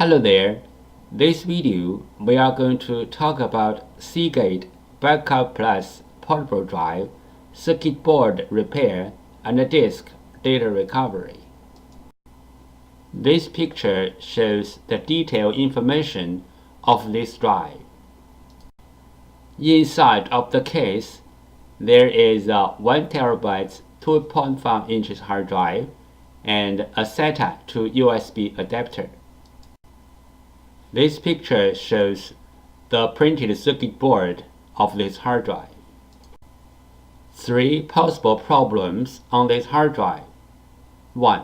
Hello there. This video we are going to talk about Seagate Backup Plus portable drive, circuit board repair, and disk data recovery. This picture shows the detailed information of this drive. Inside of the case, there is a 1 TB 2.5 inches hard drive and a SATA to USB adapter. This picture shows the printed circuit board of this hard drive. 3 possible problems on this hard drive. 1.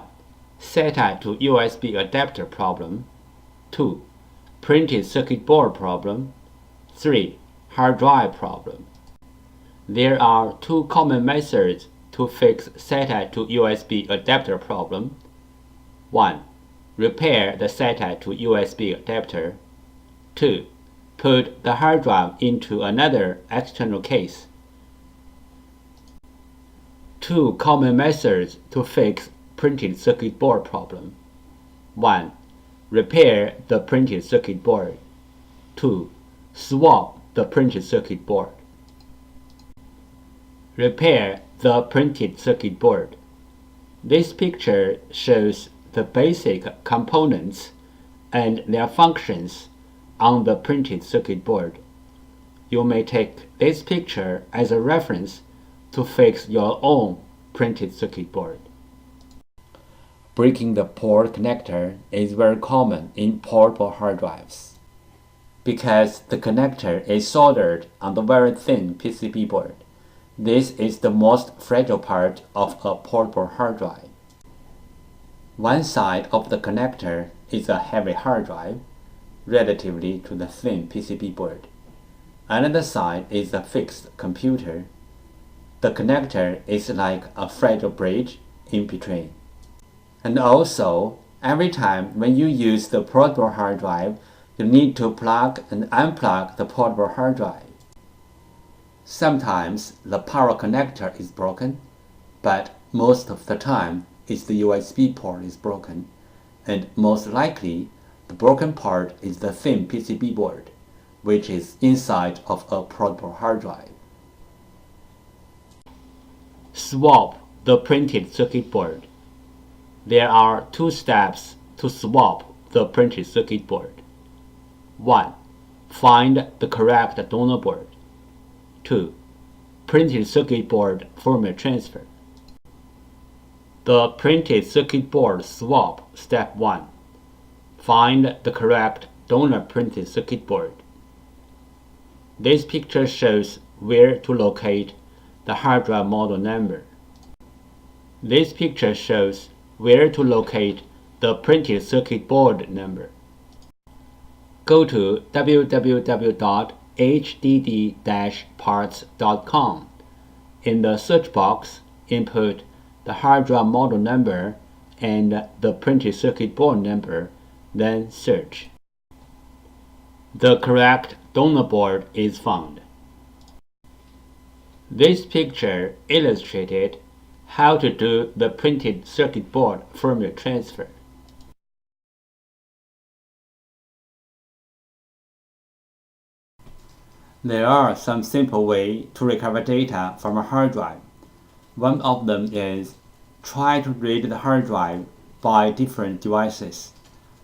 SATA to USB adapter problem. 2. Printed circuit board problem. 3. Hard drive problem. There are 2 common methods to fix SATA to USB adapter problem. 1. Repair the SATA to USB adapter. 2. Put the hard drive into another external case. 2 common methods to fix printed circuit board problem. 1. Repair the printed circuit board. 2. Swap the printed circuit board. Repair the printed circuit board. This picture shows the basic components and their functions on the printed circuit board. You may take this picture as a reference to fix your own printed circuit board. Breaking the port connector is very common in portable hard drives because the connector is soldered on the very thin PCB board. This is the most fragile part of a portable hard drive. One side of the connector is a heavy hard drive, relatively to the thin PCB board. Another side is a fixed computer. The connector is like a fragile bridge in between. And also, every time when you use the portable hard drive, you need to plug and unplug the portable hard drive. Sometimes the power connector is broken, but most of the time the USB port is broken, and most likely the broken part is the thin PCB board, which is inside of a portable hard drive. Swap the printed circuit board. There are 2 steps to swap the printed circuit board. 1. Find the correct donor board. 2. Printed circuit board firmware transfer. The printed circuit board swap step 1. Find the correct donor printed circuit board. This picture shows where to locate the hard drive model number. This picture shows where to locate the printed circuit board number. Go to www.hdd-parts.com. In the search box, input the hard drive model number and the printed circuit board number, then search. The correct donor board is found. This picture illustrated how to do the printed circuit board firmware transfer. There are some simple ways to recover data from a hard drive. One of them is try to read the hard drive by different devices,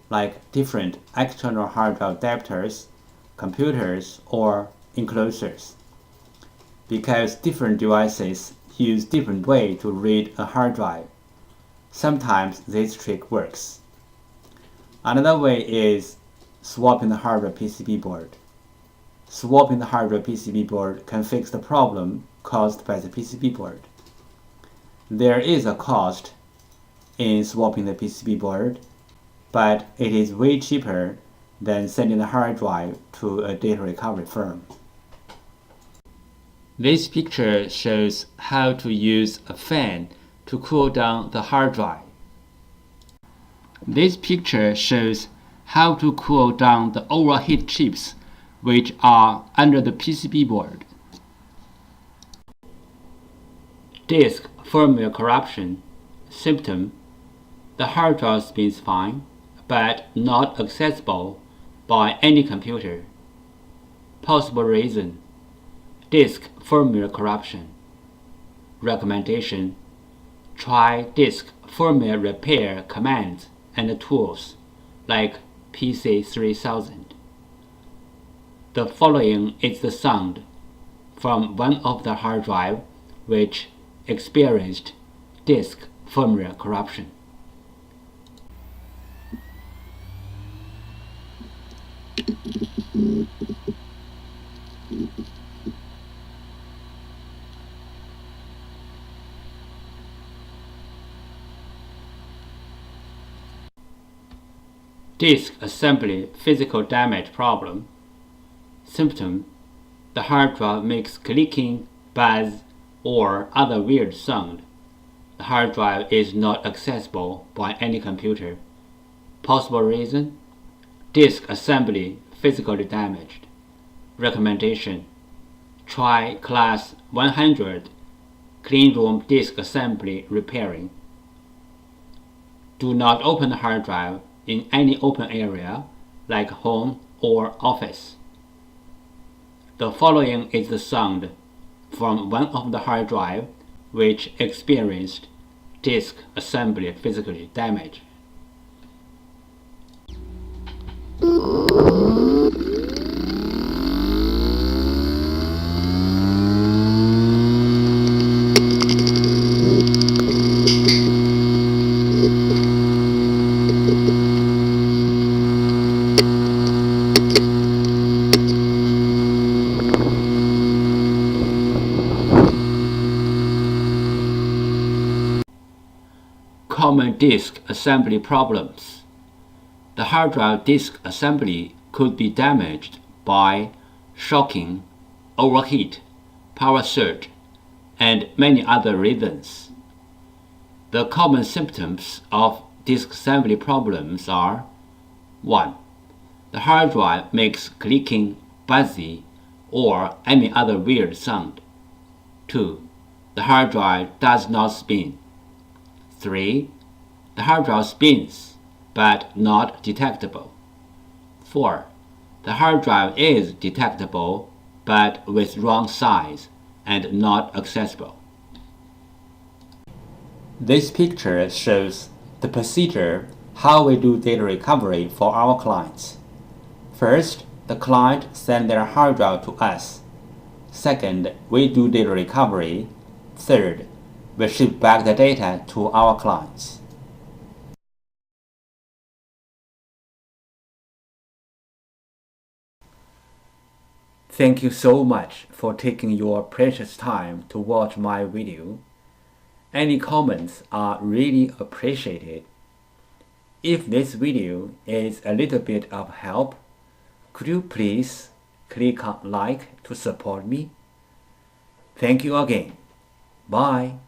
like different external hard drive adapters, computers, or enclosures. Because different devices use different ways to read a hard drive, sometimes this trick works. Another way is swapping the hardware PCB board. Swapping the hardware PCB board can fix the problem caused by the PCB board. There is a cost in swapping the PCB board, but it is way cheaper than sending the hard drive to a data recovery firm. This picture shows how to use a fan to cool down the hard drive. This picture shows how to cool down the overheat chips which are under the PCB board. Disk firmware corruption symptom. The hard drive spins fine, but not accessible by any computer. Possible reason: disk firmware corruption. Recommendation: try disk firmware repair commands and tools like PC3000. The following is the sound from one of the hard drive which experienced disk firmware corruption. Disk assembly physical damage problem. Symptom: the hard drive makes clicking, buzz, or other weird sound. The hard drive is not accessible by any computer. Possible reason: disk assembly physically damaged. Recommendation: try class 100 cleanroom disk assembly repairing. Do not open the hard drive in any open area like home or office. The following is the sound from one of the hard drive which experienced disk assembly physical damage. Common disk assembly problems. The hard drive disk assembly could be damaged by shocking, overheat, power surge, and many other reasons. The common symptoms of disk assembly problems are: 1. The hard drive makes clicking, buzzy, or any other weird sound. 2. The hard drive does not spin. 3. The hard drive spins, but not detectable. 4. The hard drive is detectable, but with wrong size and not accessible. This picture shows the procedure how we do data recovery for our clients. First, the client sends their hard drive to us. Second, we do data recovery. Third, we ship back the data to our clients. Thank you so much for taking your precious time to watch my video. Any comments are really appreciated. If this video is a little bit of help, could you please click on like to support me? Thank you again. Bye.